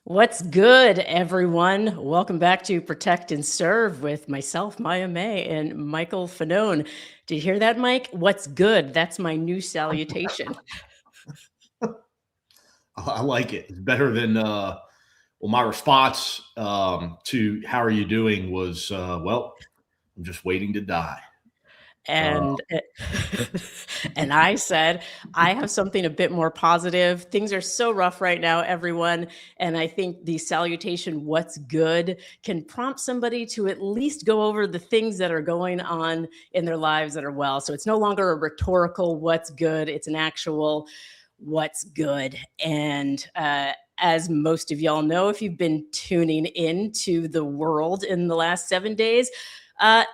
What's good, everyone? Welcome back to Protect and Serve with myself, Maya May, and Michael Fanone. Did you hear that, Mike? What's good? That's my new salutation. I like it. It's better than my response to "How are you doing?" was well, I'm just waiting to die. And and I said, I have something a bit more positive. Things are so rough right now, everyone. And I think the salutation, what's good, can prompt somebody to at least go over the things that are going on in their lives that are well. So it's no longer a rhetorical what's good, it's an actual what's good. And as most of y'all know, if you've been tuning into the world in the last 7 days,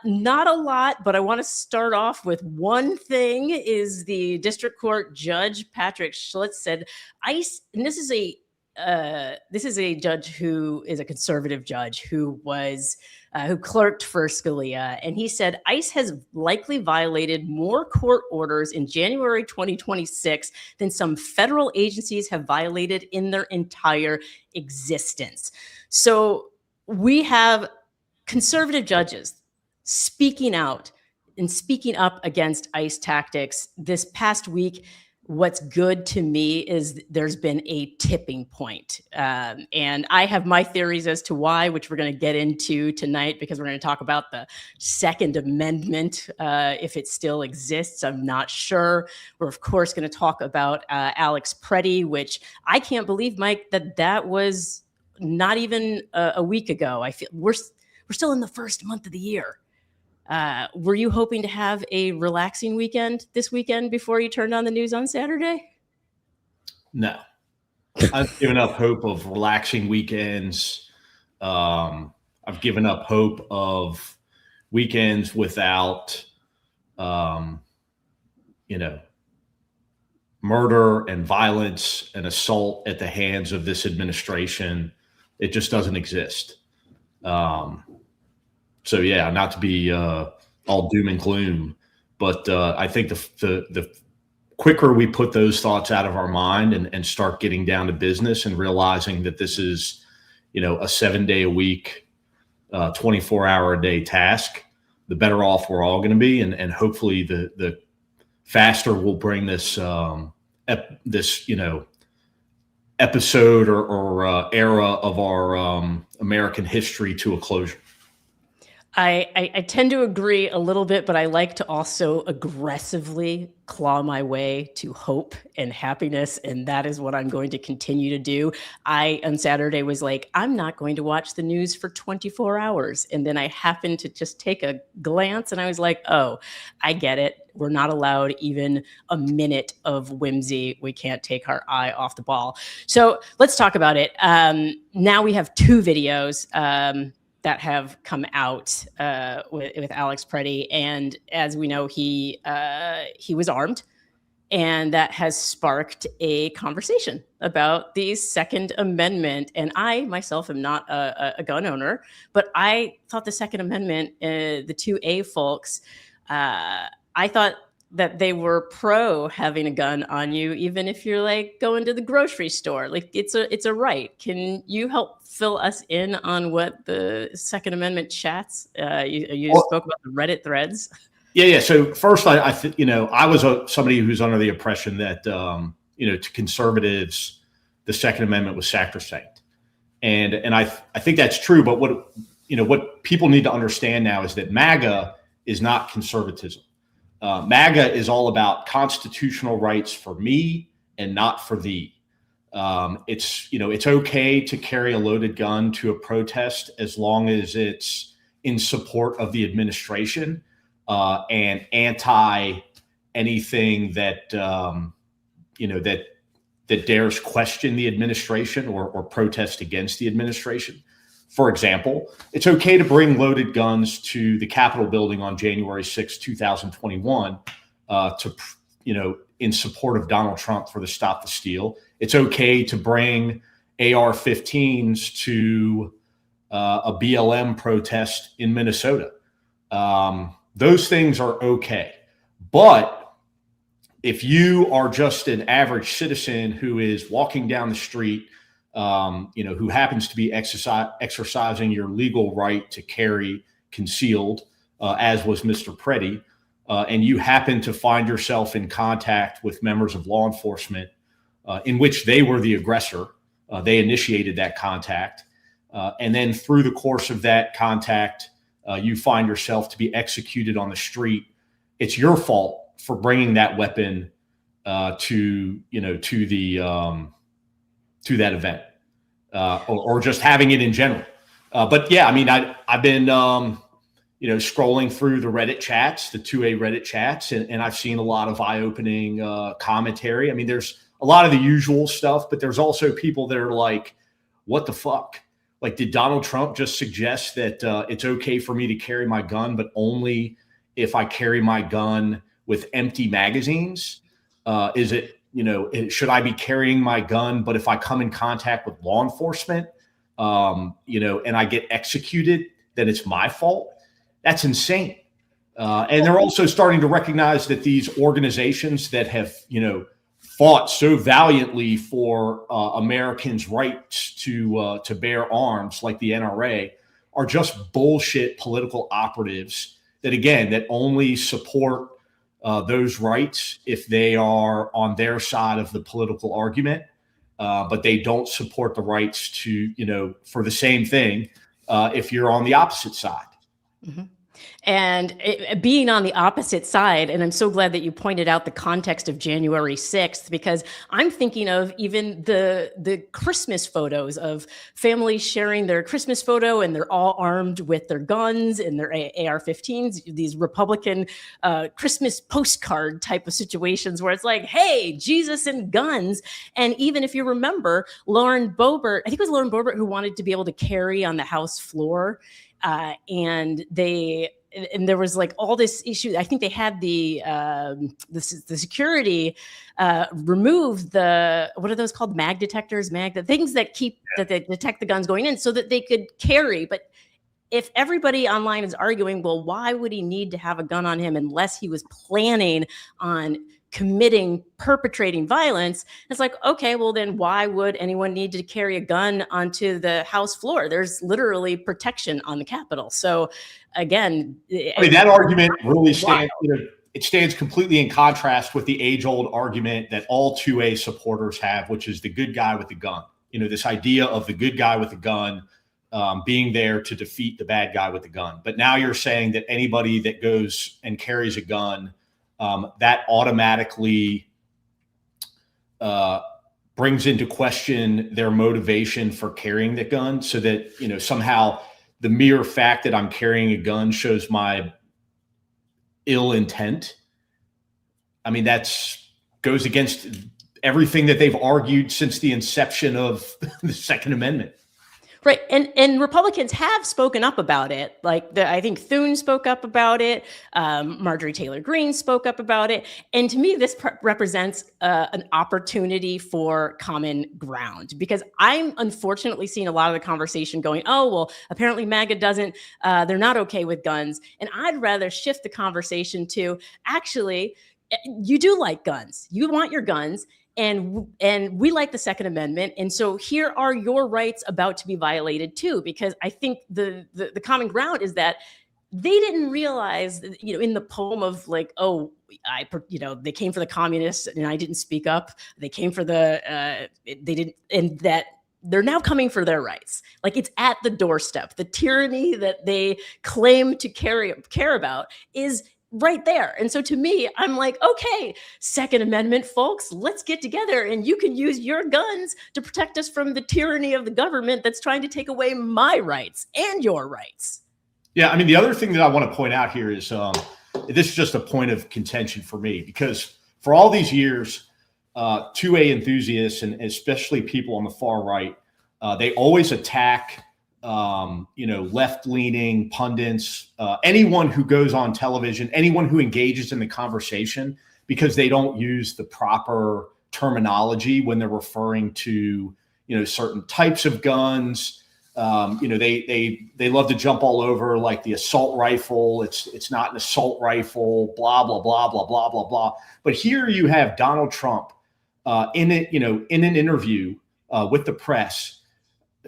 not a lot, but I want to start off with one thing. Is the district court judge Patrick Schlitz said ICE, and this is a judge who is a conservative judge who was who clerked for Scalia, and he said ICE has likely violated more court orders in January 2026 than some federal agencies have violated in their entire existence. So we have conservative judges speaking out and speaking up against ICE tactics. This past week, what's good to me is there's been a tipping point. And I have my theories as to why, which we're going to get into tonight, because we're going to talk about the Second Amendment, if it still exists. I'm not sure. We're, of course, going to talk about Alex Preddy, which I can't believe, Mike, that was not even a week ago. I feel we're still in the first month of the year. Were you hoping to have a relaxing weekend this weekend before you turned on the news on Saturday? No, I've given up hope of relaxing weekends. I've given up hope of weekends without, murder and violence and assault at the hands of this administration. It just doesn't exist. So yeah, not to be all doom and gloom, but I think the quicker we put those thoughts out of our mind and start getting down to business and realizing that this is, a 7-day a week, 24-hour a day task, the better off we're all going to be, and hopefully the faster we'll bring this episode or era of our American history to a closure. I tend to agree a little bit, but I like to also aggressively claw my way to hope and happiness. And that is what I'm going to continue to do. I, on Saturday, was like, I'm not going to watch the news for 24 hours. And then I happened to just take a glance and I was like, oh, I get it. We're not allowed even a minute of whimsy. We can't take our eye off the ball. So let's talk about it. Now we have two videos that have come out with Alex Preddy, and as we know, he was armed, and that has sparked a conversation about the Second Amendment. And I myself am not a gun owner, but I thought the Second Amendment, the 2A folks, I thought that they were pro having a gun on you, even if you're like going to the grocery store. Like it's a right. Can you help fill us in on what the Second Amendment chats? You spoke about the Reddit threads. Yeah. So first, I was somebody who's under the impression that to conservatives, the Second Amendment was sacrosanct, and I think that's true. But what people need to understand now is that MAGA is not conservatism. MAGA is all about constitutional rights for me and not for thee. It's okay to carry a loaded gun to a protest as long as it's in support of the administration and anti anything that that dares question the administration or protest against the administration. For example, it's okay to bring loaded guns to the Capitol building on January 6, 2021, in support of Donald Trump for the Stop the Steal. It's okay to bring AR-15s to a BLM protest in Minnesota. Those things are okay. But if you are just an average citizen who is walking down the street who happens to be exercising your legal right to carry concealed, as was Mr. Preddy, and you happen to find yourself in contact with members of law enforcement in which they were the aggressor, they initiated that contact, and then through the course of that contact, you find yourself to be executed on the street, it's your fault for bringing that weapon to that event, or just having it in general. But yeah, I mean, I've been scrolling through the Reddit chats, the 2A Reddit chats, and I've seen a lot of eye-opening commentary. I mean, there's a lot of the usual stuff, but there's also people that are like, "What the fuck? Like, did Donald Trump just suggest that it's okay for me to carry my gun, but only if I carry my gun with empty magazines? Is it, should I be carrying my gun, but if I come in contact with law enforcement, and I get executed, then it's my fault?" That's insane. And they're also starting to recognize that these organizations that have, fought so valiantly for Americans' rights to bear arms, like the NRA, are just bullshit political operatives that only support those rights if they are on their side of the political argument, but they don't support the rights to, for the same thing, if you're on the opposite side. Mm-hmm. And being on the opposite side, and I'm so glad that you pointed out the context of January 6th, because I'm thinking of even the Christmas photos of families sharing their Christmas photo, and they're all armed with their guns and their AR-15s, these Republican Christmas postcard type of situations where it's like, hey, Jesus and guns. And even if you remember, Lauren Boebert, I think it was Lauren Boebert who wanted to be able to carry on the House floor. And there was like all this issue. I think they had the security remove what are those called? Mag detectors, the things that that they detect the guns going in so that they could carry. But if everybody online is arguing, well, why would he need to have a gun on him unless he was planning on perpetrating violence? It's like, okay, well then why would anyone need to carry a gun onto the House floor? There's literally protection on the Capitol. So again, I mean, that argument really stands, it stands completely in contrast with the age-old argument that all 2A supporters have, which is the good guy with the gun. This idea of the good guy with the gun being there to defeat the bad guy with the gun. But now you're saying that anybody that goes and carries a gun, that automatically brings into question their motivation for carrying the gun, so that, somehow the mere fact that I'm carrying a gun shows my ill intent. I mean, goes against everything that they've argued since the inception of the Second Amendment. Right. And Republicans have spoken up about it. Like I think Thune spoke up about it. Marjorie Taylor Greene spoke up about it. And to me, this represents an opportunity for common ground, because I'm unfortunately seeing a lot of the conversation going, oh, well, apparently MAGA doesn't, they're not okay with guns. And I'd rather shift the conversation to, actually, you do like guns. You want your guns. And we like the Second Amendment. And so here are your rights about to be violated too, because I think the common ground is that they didn't realize, in the poem of like, oh, they came for the communists and I didn't speak up. They came for they didn't, and that they're now coming for their rights. Like, it's at the doorstep. The tyranny that they claim to care about is right there. And so to me, I'm like, okay, Second Amendment folks, let's get together and you can use your guns to protect us from the tyranny of the government that's trying to take away my rights and your rights. Yeah. I mean, the other thing that I want to point out here is this is just a point of contention for me, because for all these years, 2A enthusiasts, and especially people on the far right, they always attack left-leaning pundits, anyone who goes on television, anyone who engages in the conversation, because they don't use the proper terminology when they're referring to, certain types of guns. They love to jump all over, like the assault rifle. It's not an assault rifle, blah, blah, blah, blah, blah, blah, blah. But here you have Donald Trump in an interview with the press,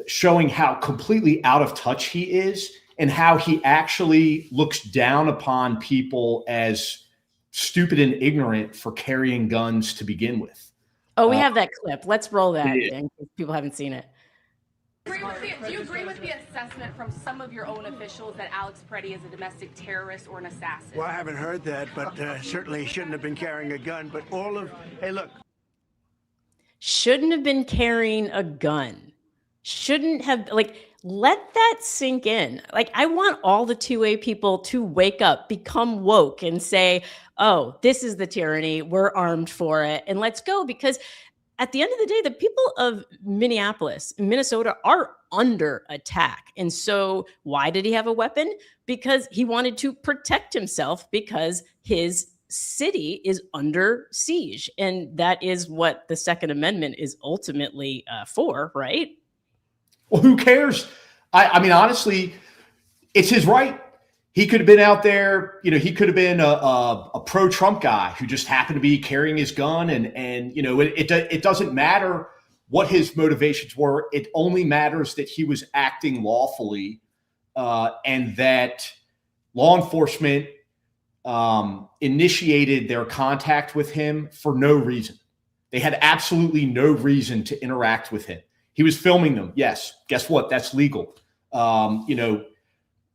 showing how completely out of touch he is and how he actually looks down upon people as stupid and ignorant for carrying guns to begin with. Oh, we have that clip. Let's roll that Yeah. in case people haven't seen it. Do you agree with the assessment from some of your own officials that Alex Preddy is a domestic terrorist or an assassin? Well, I haven't heard that, but certainly shouldn't have been carrying a gun. But hey, look. Shouldn't have been carrying a gun. Shouldn't have, let that sink in. I want all the 2A people to wake up, become woke, and say, oh, this is the tyranny. We're armed for it. And let's go. Because at the end of the day, the people of Minneapolis, Minnesota are under attack. And so why did he have a weapon? Because he wanted to protect himself, because his city is under siege. And that is what the Second Amendment is ultimately for, right? Well, who cares? I mean, honestly, it's his right. He could have been out there, he could have been a pro-Trump guy who just happened to be carrying his gun. And it doesn't matter what his motivations were. It only matters that he was acting lawfully and that law enforcement initiated their contact with him for no reason. They had absolutely no reason to interact with him. He was filming them. Yes. Guess what? That's legal.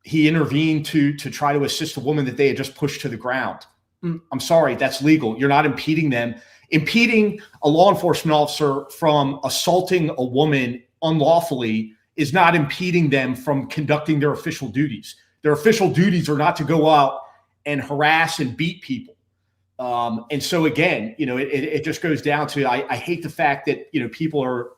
He intervened to try to assist a woman that they had just pushed to the ground. I'm sorry, that's legal. You're not impeding them. Impeding a law enforcement officer from assaulting a woman unlawfully is not impeding them from conducting their official duties. Their official duties are not to go out and harass and beat people. And so again, it just goes down to, I hate the fact that, people are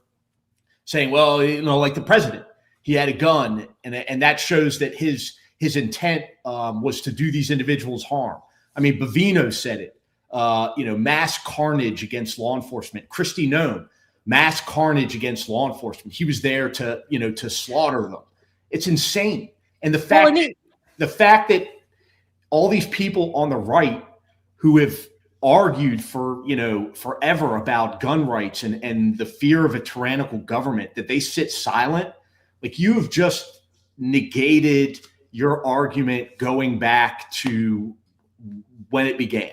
saying, well, like the president, he had a gun, and that shows that his intent was to do these individuals harm. I mean, Bovino said it. Mass carnage against law enforcement. Kristi Noem, mass carnage against law enforcement. He was there to slaughter them. It's insane. And the fact that all these people on the right who have argued for forever about gun rights and the fear of a tyrannical government, that they sit silent. You have just negated your argument going back to when it began.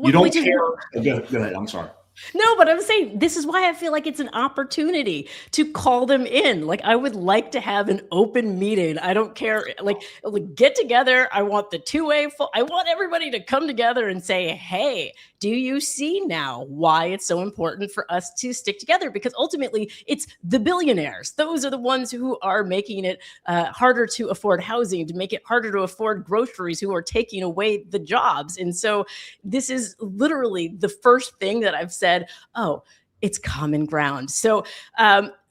You don't care. Go ahead. I'm sorry. No, but I'm saying this is why I feel like it's an opportunity to call them in. I would like to have an open meeting. I don't care. Get together. I want the 2A. I want everybody to come together and say, hey, do you see now why it's so important for us to stick together? Because ultimately, it's the billionaires. Those are the ones who are making it harder to afford housing, to make it harder to afford groceries, who are taking away the jobs. And so this is literally the first thing that I've said, oh, it's common ground. So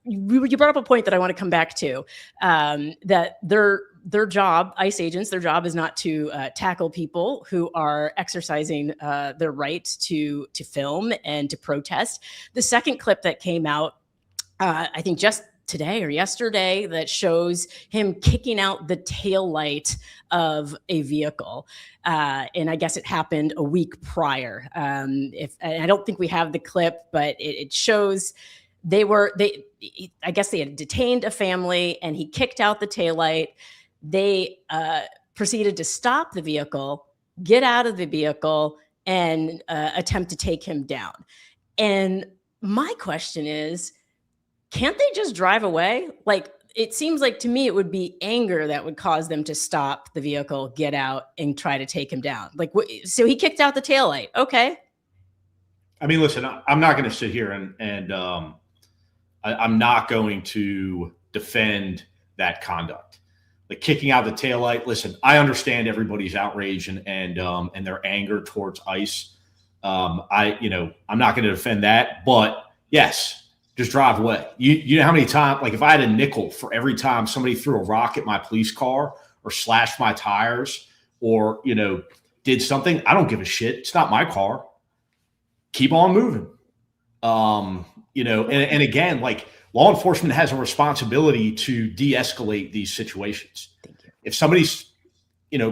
you brought up a point that I want to come back to, that their job, ICE agents, their job is not to tackle people who are exercising their right to film and to protest. The second clip that came out, I think just today or yesterday, that shows him kicking out the taillight of a vehicle. And I guess it happened a week prior. I don't think we have the clip, but it shows I guess they had detained a family and he kicked out the taillight. They proceeded to stop the vehicle, get out of the vehicle, and attempt to take him down. And my question is, can't they just drive away? It seems like to me it would be anger that would cause them to stop the vehicle, get out, and try to take him down. So he kicked out the taillight. Okay. I mean, listen, I'm not going to sit here and I'm not going to defend that conduct. Kicking out the taillight. Listen, I understand everybody's outrage and their anger towards ICE. I'm not going to defend that, but yes, just drive away. You know how many times, if I had a nickel for every time somebody threw a rock at my police car or slashed my tires or, did something, I don't give a shit. It's not my car. Keep on moving. And again, law enforcement has a responsibility to de-escalate these situations. If somebody's,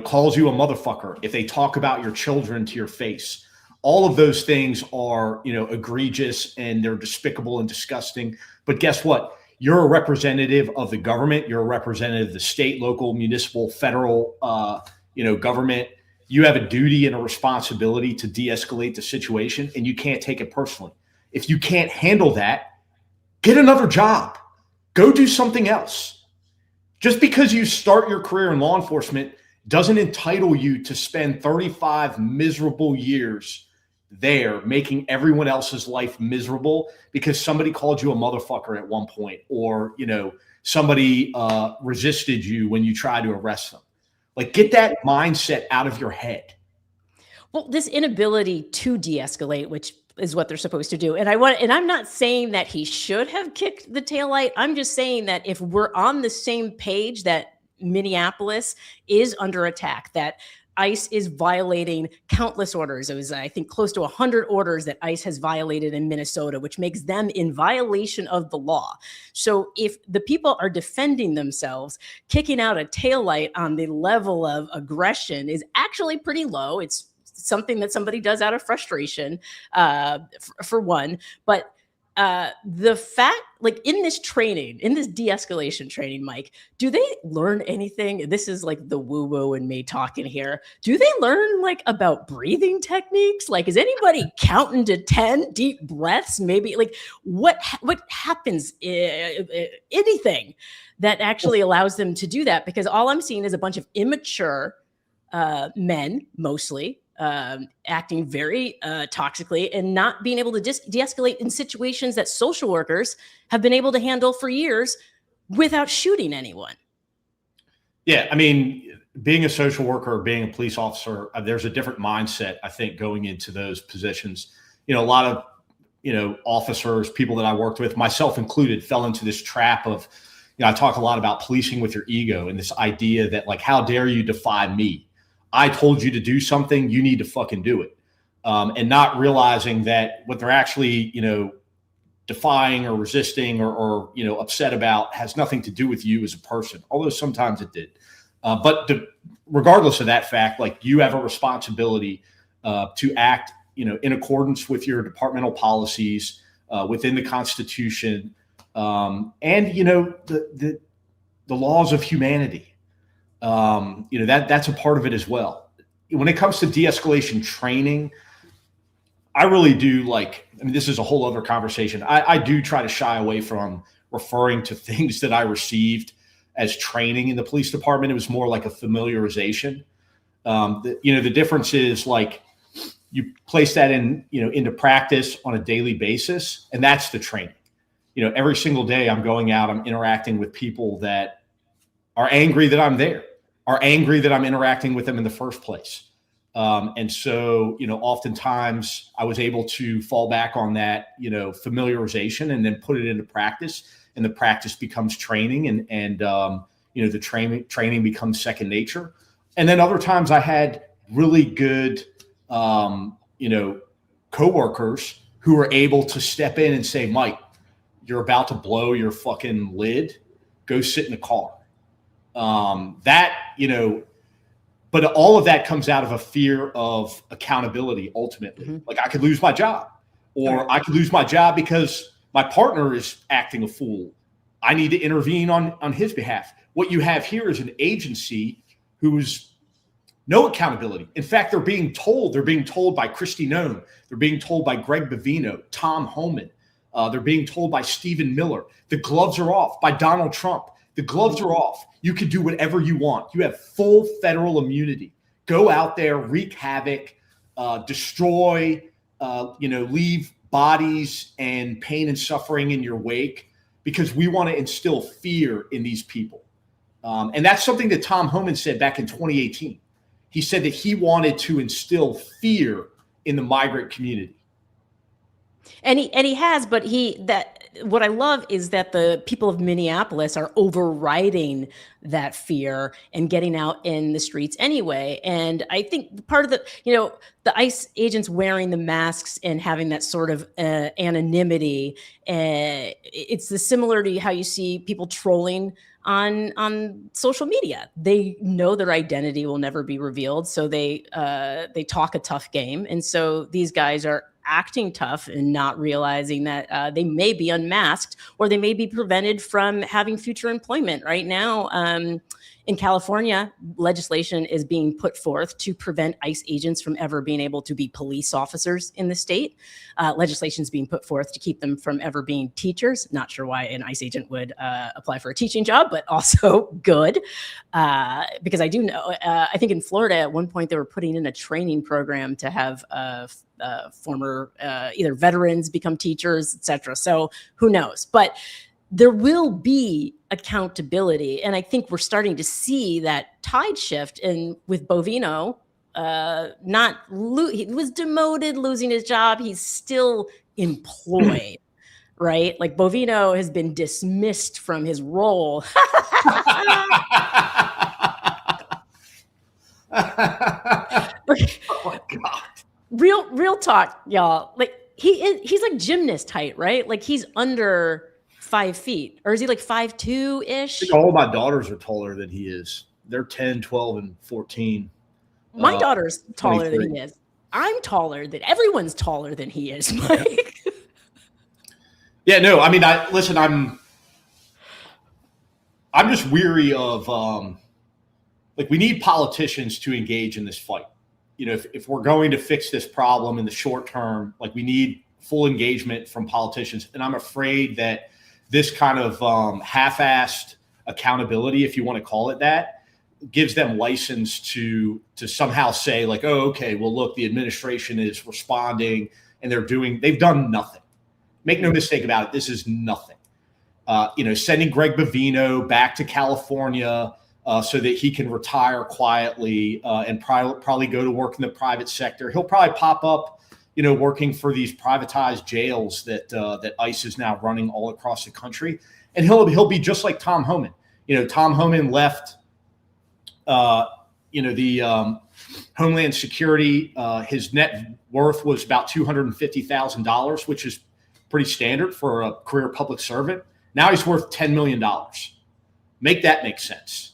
calls you a motherfucker, if they talk about your children to your face, All of those things are, egregious, and they're despicable and disgusting. But guess what? You're a representative of the government. You're a representative of the state, local, municipal, federal, government. You have a duty and a responsibility to de-escalate the situation, and you can't take it personally. If you can't handle that, get another job. Go do something else. Just because you start your career in law enforcement doesn't entitle you to spend 35 miserable years there making everyone else's life miserable because somebody called you a motherfucker at one point, or, somebody resisted you when you tried to arrest them. Like, get that mindset out of your head. Well, this inability to de-escalate, which is what they're supposed to do. And I'm not saying that he should have kicked the taillight. I'm just saying that if we're on the same page that Minneapolis is under attack, that ICE is violating countless orders. It was, I think, close to 100 orders that ICE has violated in Minnesota, which makes them in violation of the law. So if the people are defending themselves, kicking out a taillight on the level of aggression is actually pretty low. It's something that somebody does out of frustration, for one. But the fact, like, in this training, in this de-escalation training, Mike, do they learn anything? This is like the woo-woo in me talking here. Do they learn like about breathing techniques? Like, is anybody counting to 10 deep breaths? Maybe, like, what happens? Anything that actually allows them to do that? Because all I'm seeing is a bunch of immature men, mostly, acting very toxically and not being able to de-escalate in situations that social workers have been able to handle for years without shooting anyone. Yeah, I mean, being a social worker or being a police officer, there's a different mindset, I think, going into those positions. A lot of, officers, people that I worked with, myself included, fell into this trap of, I talk a lot about policing with your ego and this idea that, like, how dare you defy me? I told you to do something, you need to fucking do it. And not realizing that what they're actually, defying or resisting or upset about has nothing to do with you as a person, although sometimes it did. But regardless of that fact, like, you have a responsibility to act, in accordance with your departmental policies, within the Constitution, and, the laws of humanity. That's a part of it as well. When it comes to de-escalation training, I really do this is a whole other conversation. I do try to shy away from referring to things that I received as training in the police department. It was more like a familiarization. The difference is, like, you place that into practice on a daily basis, and that's the training. Every single day I'm going out, I'm interacting with people that are angry that I'm there, are angry that I'm interacting with them in the first place. And so, oftentimes I was able to fall back on that, familiarization, and then put it into practice, and the practice becomes training, and the training becomes second nature. And then other times I had really good, coworkers who were able to step in and say, Mike, you're about to blow your fucking lid. Go sit in the car. But all of that comes out of a fear of accountability. Ultimately, like, I could lose my job, or I could lose my job because my partner is acting a fool. I need to intervene on his behalf. What you have here is an agency who's no accountability. In fact, they're being told by Kristi Noem, they're being told by Greg Bovino, Tom Homan, they're being told by Stephen Miller, the gloves are off, by Donald Trump. The gloves are off. You can do whatever you want. You have full federal immunity. Go out there, wreak havoc, destroy, leave bodies and pain and suffering in your wake, because we want to instill fear in these people. And that's something that Tom Homan said back in 2018. He said that he wanted to instill fear in the migrant community. And he has, but what I love is that the people of Minneapolis are overriding that fear and getting out in the streets anyway. And I think part of the ICE agents wearing the masks and having that sort of anonymity, it's the similar to how you see people trolling on social media. They know their identity will never be revealed, so they talk a tough game. And so these guys are acting tough and not realizing that they may be unmasked, or they may be prevented from having future employment. Right now, in California, legislation is being put forth to prevent ICE agents from ever being able to be police officers in the state. Legislation is being put forth to keep them from ever being teachers. Not sure why an ICE agent would apply for a teaching job, but also good. Because I do know, I think in Florida at one point they were putting in a training program to have former either veterans become teachers, etc. So who knows? But there will be accountability. And I think we're starting to see that tide shift. And with Bovino, he was demoted, losing his job. He's still employed, right? Like Bovino has been dismissed from his role. Okay. Oh my God. Real talk, y'all. Like he's like gymnast height, right? Like he's under 5 feet, or is he like 5'2"-ish? All my daughters are taller than he is. They're 10, 12, and 14. My daughter's taller 23. than he is. I'm taller than everyone's taller than he is, Mike. Yeah, no, I mean, I'm just weary of like we need politicians to engage in this fight. You know, if we're going to fix this problem in the short term, like we need full engagement from politicians. And I'm afraid that this kind of half-assed accountability, if you want to call it that, gives them license to somehow say like, oh, okay, well, look, the administration is responding and they've done nothing. Make no mistake about it. This is nothing. Sending Greg Bovino back to California so that he can retire quietly and probably go to work in the private sector. He'll probably pop up, working for these privatized jails that ICE is now running all across the country. And he'll be just like Tom Homan. Tom Homan left, the Homeland Security. His net worth was about $250,000, which is pretty standard for a career public servant. Now he's worth $10 million. Make that make sense.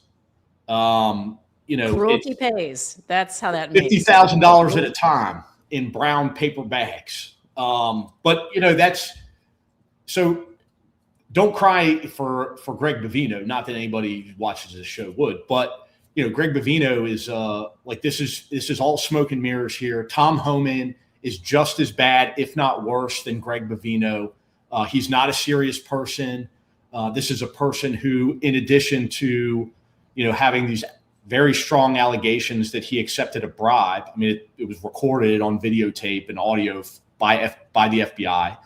Cruelty pays. That's how that makes $50,000 at a time in brown paper bags. But that's so. Don't cry for Greg Bovino. Not that anybody who watches this show would, but Greg Bovino is this is all smoke and mirrors here. Tom Homan is just as bad, if not worse, than Greg Bovino. He's not a serious person. This is a person who, in addition to having these very strong allegations that he accepted a bribe. I mean, it was recorded on videotape and audio by the FBI.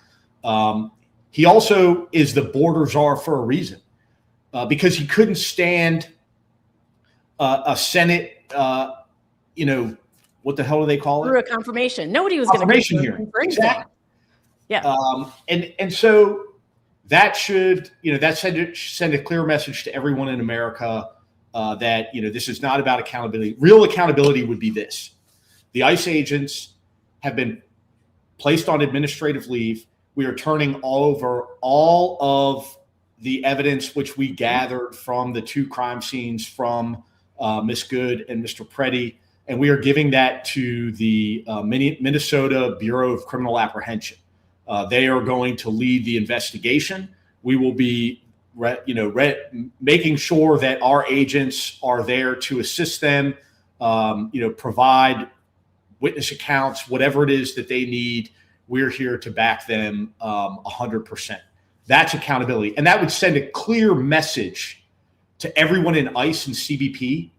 He also is the border czar for a reason, because he couldn't stand a Senate, what the hell do they call it? Through a confirmation. Nobody was going to confirmation hearing. Exactly. Yeah. And so that should, send a clear message to everyone in America that, this is not about accountability. Real accountability would be this. The ICE agents have been placed on administrative leave. We are turning over all of the evidence which we gathered from the 2 crime scenes from Miss Good and Mr. Preddy, and we are giving that to the Minnesota Bureau of Criminal Apprehension. They are going to lead the investigation. We will be making sure that our agents are there to assist them, provide witness accounts, whatever it is that they need. We're here to back them 100%. That's accountability. And that would send a clear message to everyone in ICE and CBP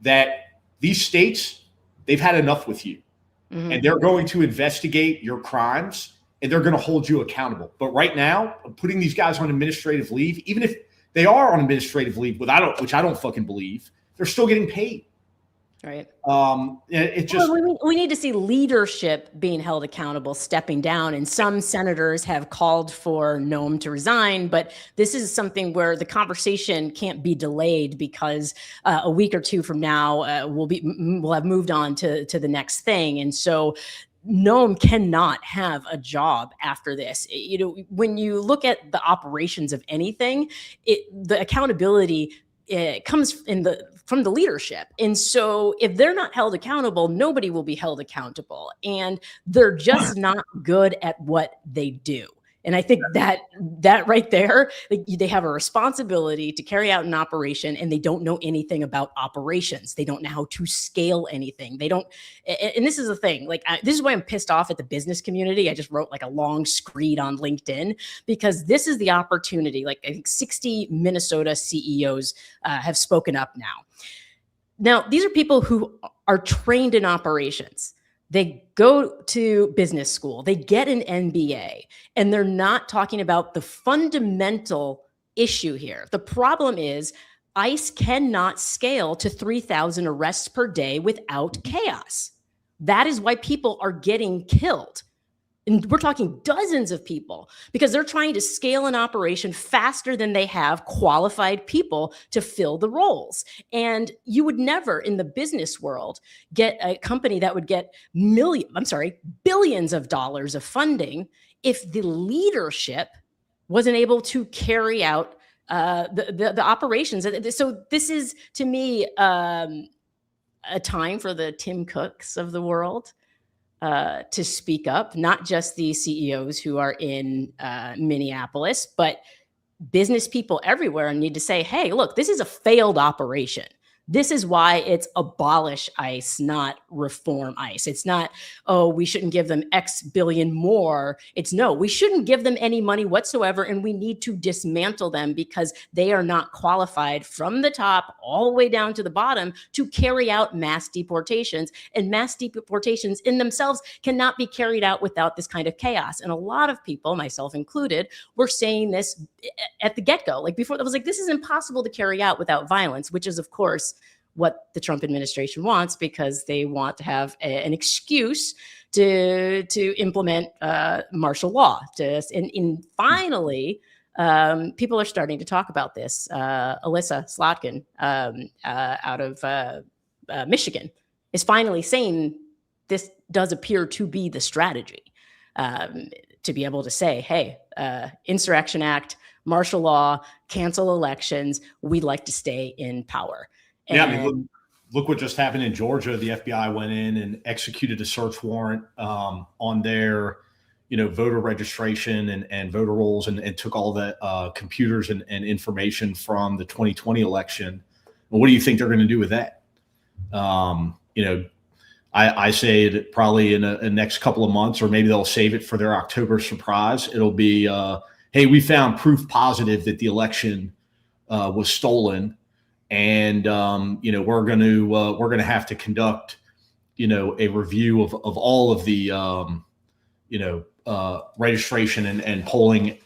that these states, they've had enough with you. Mm-hmm. And they're going to investigate your crimes and they're going to hold you accountable. But right now, putting these guys on administrative leave, even if they are on administrative leave, which I don't fucking believe, they're still getting paid. Right. It just, Well, we need to see leadership being held accountable, stepping down. And some senators have called for Noam to resign. But this is something where the conversation can't be delayed because a week or two from now, we'll have moved on to the next thing. And so Noam cannot have a job after this. You know, when you look at the operations of anything, the accountability comes from the leadership. And so if they're not held accountable, nobody will be held accountable. And they're just not good at what they do. And I think that right there, they have a responsibility to carry out an operation, and they don't know anything about operations. They don't know how to scale anything. They don't. And this is the thing. Like, this is why I'm pissed off at the business community. I just wrote like a long screed on LinkedIn because this is the opportunity. Like, I think 60 Minnesota CEOs have spoken up now. Now, these are people who are trained in operations. They go to business school, they get an MBA, and they're not talking about the fundamental issue here. The problem is ICE cannot scale to 3,000 arrests per day without chaos. That is why people are getting killed. And we're talking dozens of people because they're trying to scale an operation faster than they have qualified people to fill the roles. And you would never in the business world get a company that would get billions of dollars of funding if the leadership wasn't able to carry out the operations. So this is, to me, a time for the Tim Cooks of the world to speak up, not just the CEOs who are in Minneapolis, but business people everywhere need to say, hey, look, this is a failed operation. This is why it's abolish ICE, not reform ICE. It's not, oh, we shouldn't give them X billion more. It's no, we shouldn't give them any money whatsoever. And we need to dismantle them because they are not qualified from the top all the way down to the bottom to carry out mass deportations. And mass deportations in themselves cannot be carried out without this kind of chaos. And a lot of people, myself included, were saying this at the get-go. Like before, I was like, this is impossible to carry out without violence, which is, of course, what the Trump administration wants because they want to have an excuse to implement martial law. And finally, people are starting to talk about this. Alyssa Slotkin out of Michigan is finally saying this does appear to be the strategy, to be able to say, hey, Insurrection Act, martial law, cancel elections, we'd like to stay in power. Yeah, I mean, look what just happened in Georgia. The FBI went in and executed a search warrant on their, voter registration and voter rolls, and took all the computers and information from the 2020 election. Well, what do you think they're going to do with that? I say that probably in the next couple of months, or maybe they'll save it for their October surprise. It'll be, hey, we found proof positive that the election was stolen. And we're going to have to conduct a review of all of the registration and polling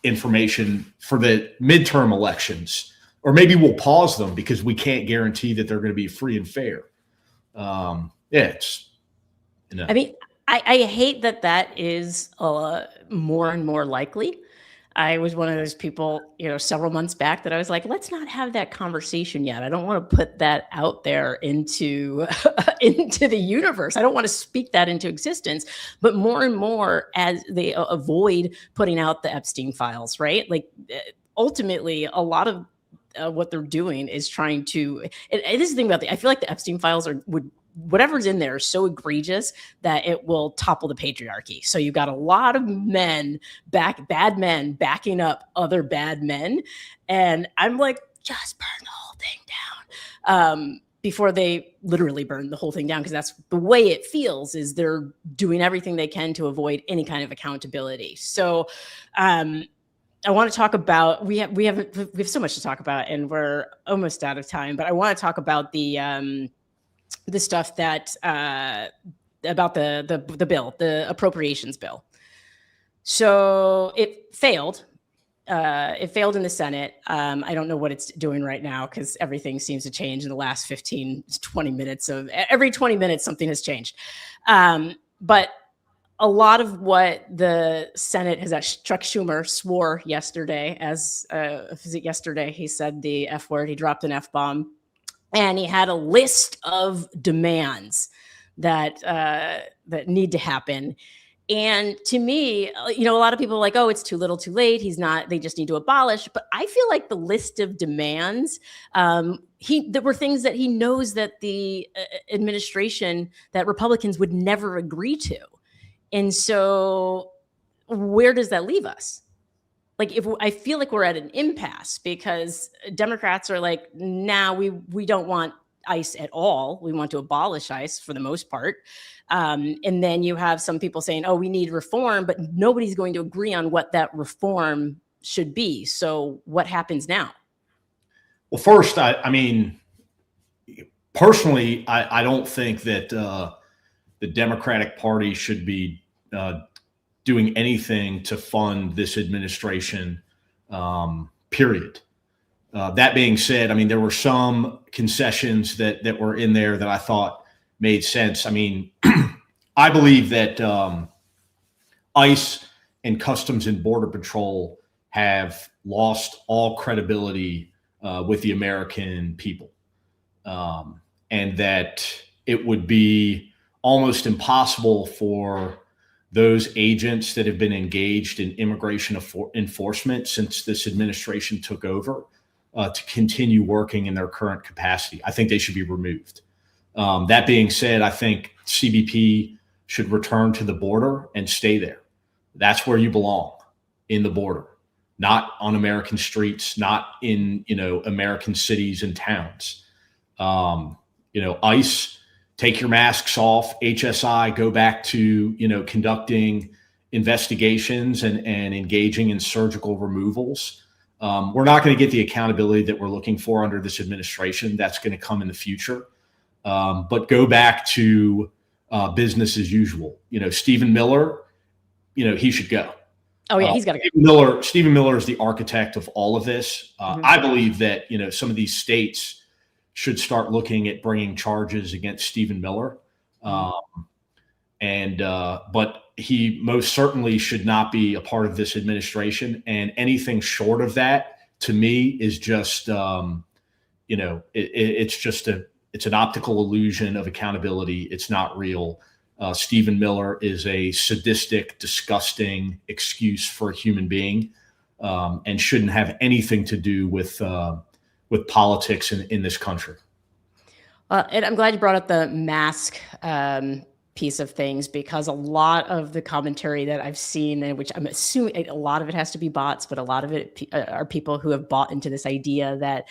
information for the midterm elections, or maybe we'll pause them because we can't guarantee that they're going to be free and fair. It's I mean, I hate that is more and more likely. I was one of those people, several months back that I was like, let's not have that conversation yet. I don't want to put that out there into the universe. I don't want to speak that into existence. But more and more, as they avoid putting out the Epstein files, right? Like ultimately, a lot of what they're doing is trying to. And this is the thing about I feel like the Epstein files whatever's in there is so egregious that it will topple the patriarchy. So you've got a lot of bad men backing up other bad men. And I'm like, just burn the whole thing down before they literally burn the whole thing down. Because that's the way it feels, is they're doing everything they can to avoid any kind of accountability. So I want to talk about, we have so much to talk about and we're almost out of time, but I want to talk about the stuff that about the bill, the appropriations bill. So it failed It failed in the Senate. I don't know what it's doing right now because everything seems to change in the last 15, 20 minutes of every 20 minutes, something has changed. But a lot of what the Senate has, Chuck Schumer swore yesterday, was it yesterday? He said the F word, he dropped an F bomb, and he had a list of demands that that need to happen. And to me, a lot of people are like, oh, it's too little, too late. They just need to abolish. But I feel like the list of demands, there were things that he knows that the administration, that Republicans would never agree to. And so where does that leave us? Like, I feel like we're at an impasse because Democrats are like, nah, we don't want ICE at all. We want to abolish ICE for the most part. And then you have some people saying, oh, we need reform, but nobody's going to agree on what that reform should be. So what happens now? Well, first, I mean, personally, I don't think that the Democratic Party should be doing anything to fund this administration, period. That being said, I mean, there were some concessions that were in there that I thought made sense. I mean, I believe that ICE and Customs and Border Patrol have lost all credibility with the American people, and that it would be almost impossible for those agents that have been engaged in immigration enforcement since this administration took over to continue working in their current capacity. I think they should be removed. That being said, I think CBP should return to the border and stay there. That's where you belong, in the border, not on American streets, not in, American cities and towns. ICE, take your masks off. HSI, go back to, conducting investigations and engaging in surgical removals. We're not going to get the accountability that we're looking for under this administration. That's going to come in the future. But go back to business as usual. Stephen Miller, he should go. Oh yeah, he's got to go. Stephen Miller is the architect of all of this. I believe that, some of these states should start looking at bringing charges against Stephen Miller. But he most certainly should not be a part of this administration. And anything short of that, to me, is just, it's an optical illusion of accountability. It's not real. Stephen Miller is a sadistic, disgusting excuse for a human being, and shouldn't have anything to do with politics in this country. And I'm glad you brought up the mask piece of things, because a lot of the commentary that I've seen, and which I'm assuming a lot of it has to be bots, but a lot of it are people who have bought into this idea that,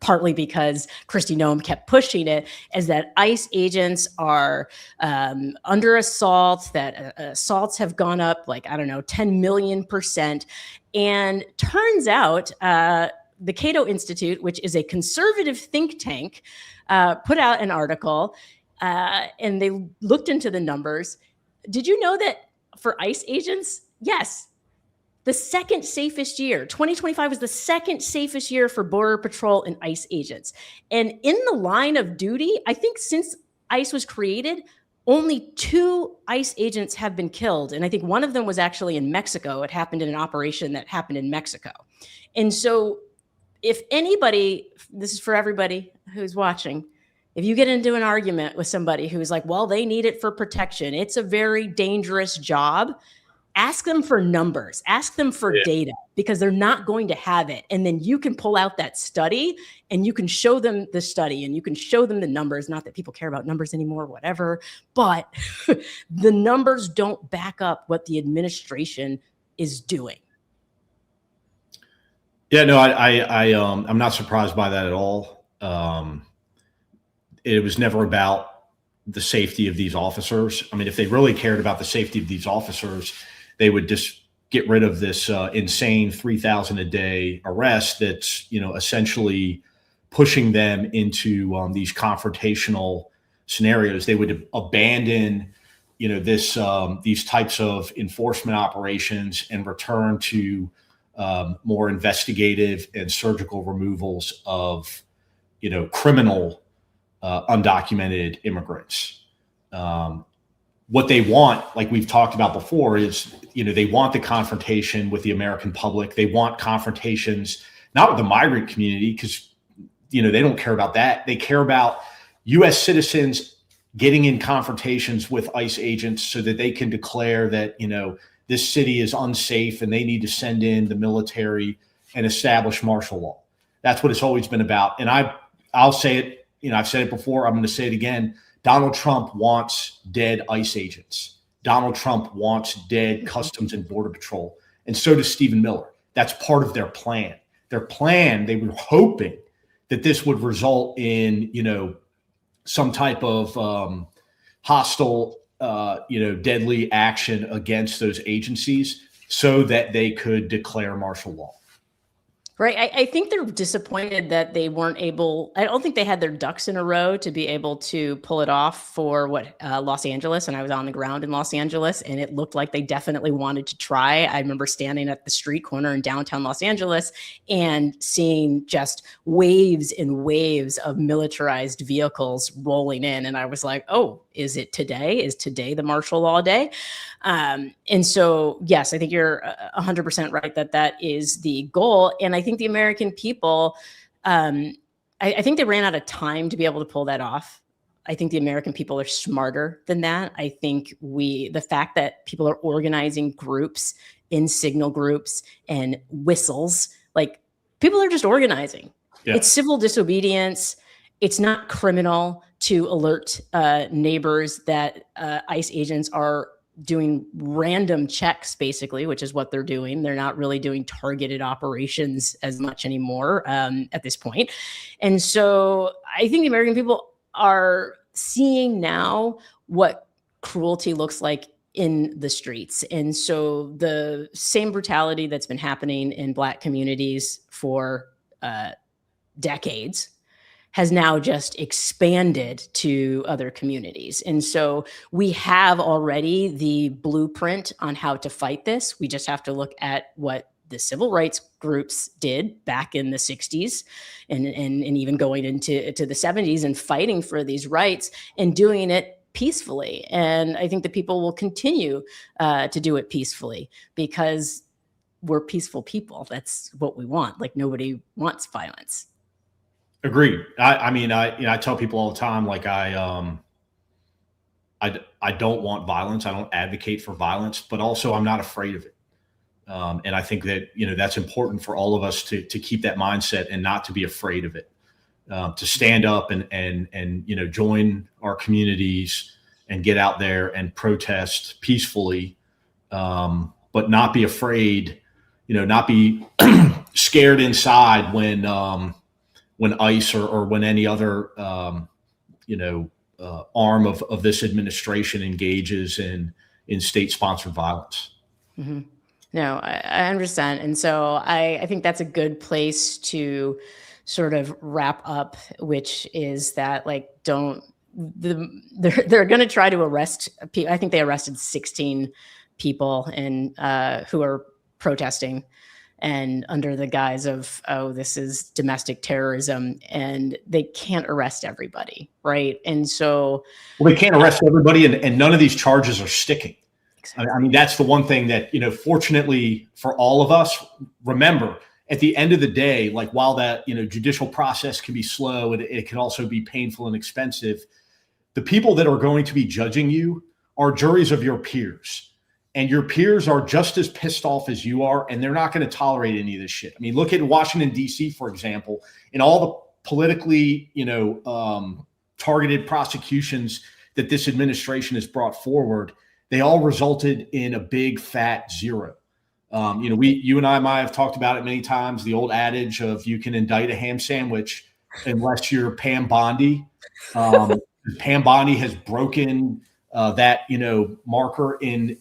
partly because Kristi Noem kept pushing it, is that ICE agents are under assault, that assaults have gone up 10 million %. And turns out the Cato Institute, which is a conservative think tank, put out an article and they looked into the numbers. Did you know that for ICE agents, yes, the second safest year, 2025 was the second safest year for Border Patrol and ICE agents. And in the line of duty, I think since ICE was created, only 2 ICE agents have been killed. And I think one of them was actually in Mexico. It happened in an operation that happened in Mexico. And so if anybody, this is for everybody who's watching, if you get into an argument with somebody who's like, well, they need it for protection, it's a very dangerous job, ask them for numbers, ask them for data, because they're not going to have it. And then you can pull out that study and you can show them the study and you can show them the numbers. Not that people care about numbers anymore, whatever, but the numbers don't back up what the administration is doing. Yeah, no, I'm not surprised by that at all. It was never about the safety of these officers. I mean, if they really cared about the safety of these officers, they would just get rid of this insane 3,000 a day arrest that's, essentially pushing them into these confrontational scenarios. They would abandon, these types of enforcement operations and return to more investigative and surgical removals of, criminal undocumented immigrants. What they want, like we've talked about before, is, they want the confrontation with the American public. They want confrontations, not with the migrant community, because, they don't care about that. They care about U.S. citizens getting in confrontations with ICE agents so that they can declare that, this city is unsafe and they need to send in the military and establish martial law. That's what it's always been about. And I'll say it, I've said it before, I'm going to say it again. Donald Trump wants dead ICE agents. Donald Trump wants dead Customs and Border Patrol. And so does Stephen Miller. That's part of their plan. Their plan, they were hoping that this would result in, some type of hostile, deadly action against those agencies so that they could declare martial law. Right. I think they're disappointed that they weren't able. I don't think they had their ducks in a row to be able to pull it off for Los Angeles. And I was on the ground in Los Angeles, and it looked like they definitely wanted to try. I remember standing at the street corner in downtown Los Angeles and seeing just waves and waves of militarized vehicles rolling in. And I was like, oh, is it today? Is today the martial law day? And so, yes, I think you're 100% right that is the goal. And I think the American people, I think they ran out of time to be able to pull that off. I think the American people are smarter than that. I think the fact that people are organizing groups in signal groups and whistles, like people are just organizing. Yeah. It's civil disobedience. It's not criminal to alert neighbors that ICE agents are doing random checks, basically, which is what they're doing. They're not really doing targeted operations as much anymore at this point. And so I think the American people are seeing now what cruelty looks like in the streets. And so the same brutality that's been happening in Black communities for decades has now just expanded to other communities. And so we have already the blueprint on how to fight this. We just have to look at what the civil rights groups did back in the 60s and even going into the 70s and fighting for these rights and doing it peacefully. And I think the people will continue to do it peacefully because we're peaceful people. That's what we want. Like, nobody wants violence. Agreed. I tell people all the time, like I don't want violence. I don't advocate for violence, but also I'm not afraid of it. And I think that, that's important for all of us to keep that mindset and not to be afraid of it, to stand up and join our communities and get out there and protest peacefully, but not be afraid, not be scared inside when ICE or when any other, arm of this administration engages in state-sponsored violence. Mm-hmm. No, I understand. And so I think that's a good place to sort of wrap up, which is that, like, they're going to try to arrest people. I think they arrested 16 people who are protesting, and under the guise of, oh, this is domestic terrorism, and they can't arrest everybody, right? And so, well, they can't arrest everybody, and none of these charges are sticking. Exactly. I mean, that's the one thing that, fortunately for all of us, remember, at the end of the day, like, while that, judicial process can be slow and it can also be painful and expensive, the people that are going to be judging you are juries of your peers. And your peers are just as pissed off as you are, and they're not going to tolerate any of this shit. I mean, look at Washington, D.C., for example, and all the politically, targeted prosecutions that this administration has brought forward. They all resulted in a big fat zero. You and I, Maya, have talked about it many times. The old adage of you can indict a ham sandwich unless you're Pam Bondi. Pam Bondi has broken that marker in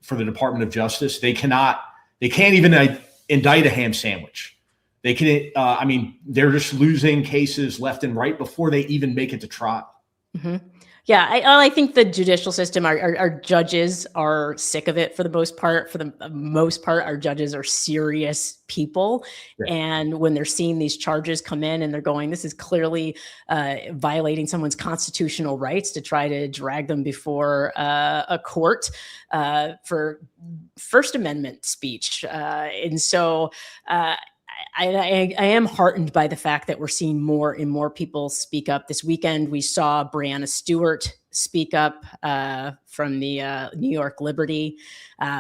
for the Department of Justice. They can't even indict a ham sandwich. They can. They're just losing cases left and right before they even make it to trial. Mm-hmm. Yeah, I think the judicial system, our judges are sick of it for the most part. For the most part, our judges are serious people. Yeah. And when they're seeing these charges come in and they're going, this is clearly violating someone's constitutional rights, to try to drag them before a court for First Amendment speech. And so I am heartened by the fact that we're seeing more and more people speak up. This weekend, we saw Breonna Stewart speak up from the New York Liberty.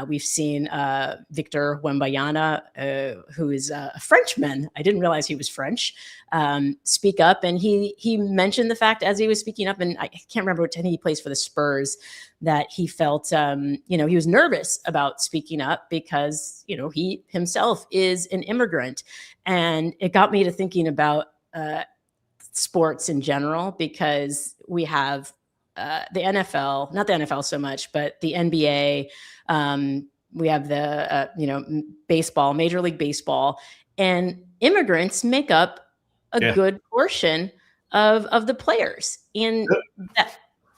We've seen Victor Wembanyama, who is a Frenchman. I didn't realize he was French. Speak up, and he mentioned the fact as he was speaking up, and I can't remember what he plays for the Spurs, that he felt he was nervous about speaking up because he himself is an immigrant, and it got me to thinking about sports in general, because we have the NFL, not the NFL so much, but the NBA. We have the baseball, Major League Baseball, and immigrants make up a good portion of the players. And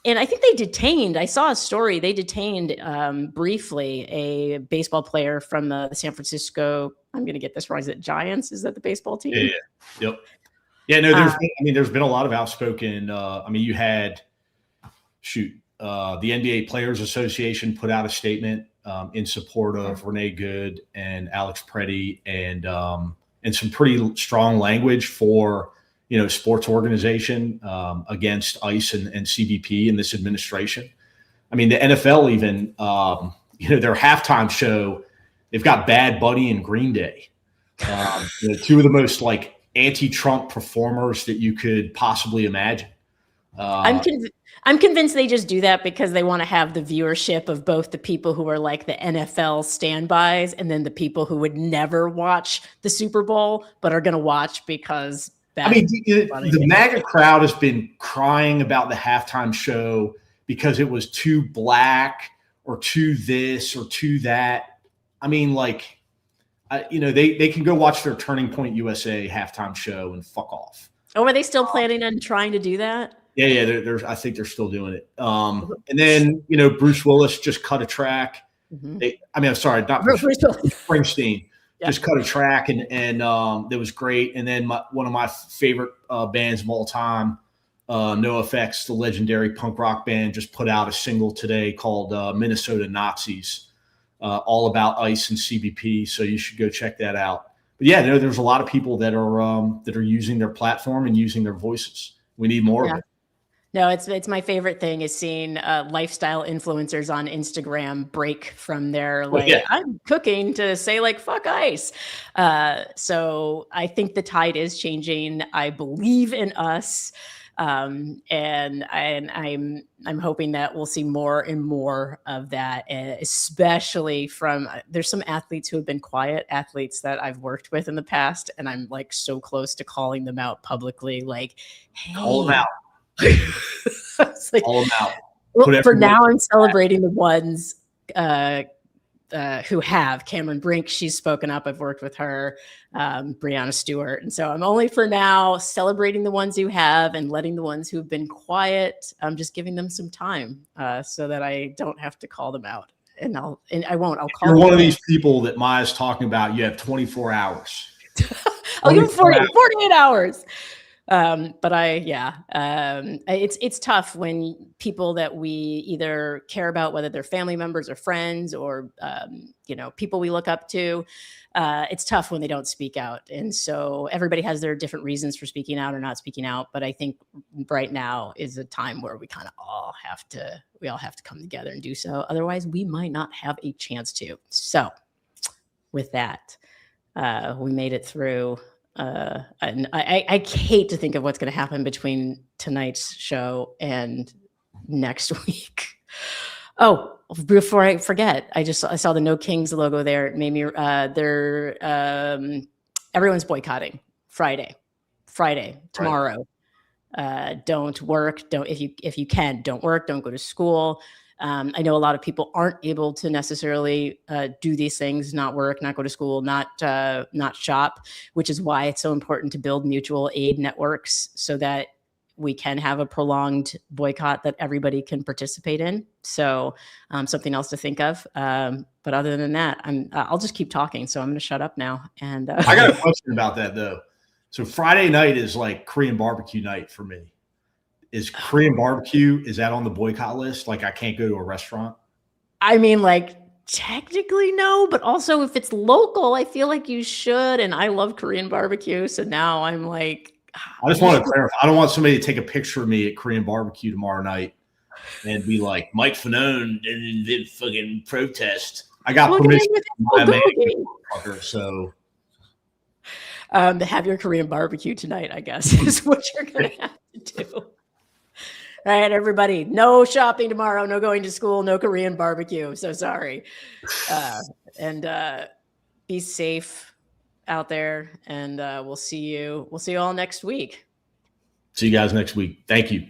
I think I saw a story, they detained briefly a baseball player from the San Francisco, I'm going to get this wrong, is it Giants? Is that the baseball team? Yeah. Yep. Yeah, no, there's been a lot of outspoken, you had, the NBA Players Association put out a statement in support of Renee Good and Alex Preddy, and some pretty strong language for, sports organization against ICE and CBP in this administration. I mean, the NFL even, their halftime show, they've got Bad Bunny and Green Day, two of the most anti-Trump performers that you could possibly imagine. I'm convinced they just do that because they want to have the viewership of both the people who are like the NFL standbys and then the people who would never watch the Super Bowl but are going to watch because. The MAGA crowd has been crying about the halftime show because it was too black or too this or too that. They can go watch their Turning Point USA halftime show and fuck off. Oh, are they still planning on trying to do that? Yeah. I think they're still doing it. And then, Bruce Willis just cut a track. Mm-hmm. I'm sorry, not Bruce Springsteen. Just cut a track, and that was great. And then one of my favorite bands of all time, NoFX, the legendary punk rock band, just put out a single today called Minnesota Nazis, all about ICE and CBP. So you should go check that out. But yeah, there's a lot of people that are using their platform and using their voices. We need more of it. No, it's my favorite thing is seeing lifestyle influencers on Instagram break from their I'm cooking to say fuck ICE. So I think the tide is changing. I believe in us. And I'm hoping that we'll see more and more of that, especially from there's some athletes who have been quiet, athletes that I've worked with in the past, and I'm so close to calling them out publicly, hey, call them out. All about. Well, for now, I'm celebrating the ones who have. Cameron Brink, she's spoken up. I've worked with her, Breonna Stewart. And so I'm only for now celebrating the ones who have and letting the ones who have been quiet, I'm just giving them some time so that I don't have to call them out. And I won't. I'll call You're them one out. of these people that Maya's talking about. You have 24 hours. I'll give them 48 hours. It's tough when people that we either care about, whether they're family members or friends or, people we look up to, it's tough when they don't speak out. And so everybody has their different reasons for speaking out or not speaking out. But I think right now is a time where we all have to come together and do so. Otherwise we might not have a chance to. So with that, we made it through. And I hate to think of what's going to happen between tonight's show and next week. Oh, before I forget, I saw the No Kings logo there. It made me. Everyone's boycotting Friday, tomorrow. Right. Don't work. If you can, don't work. Don't go to school. I know a lot of people aren't able to necessarily do these things, not work, not go to school, not shop, which is why it's so important to build mutual aid networks so that we can have a prolonged boycott that everybody can participate in. So something else to think of. But other than that, I'll just keep talking. So I'm going to shut up now. And I got a question about that though. So Friday night is like Korean barbecue night for me. Is Korean barbecue, is that on the boycott list? Like I can't go to a restaurant? I mean, like technically no, but also if it's local, I feel like you should. And I love Korean barbecue. So now I'm like, I just want to clarify. I don't want somebody to take a picture of me at Korean barbecue tomorrow night and be like, Mike Fanone and the fucking protest. I got permission from Maya May, so have your Korean barbecue tonight, I guess, is what you're going to have to do. All right, everybody. No shopping tomorrow. No going to school. No Korean barbecue. So sorry. And be safe out there. And we'll see you. We'll see you all next week. See you guys next week. Thank you.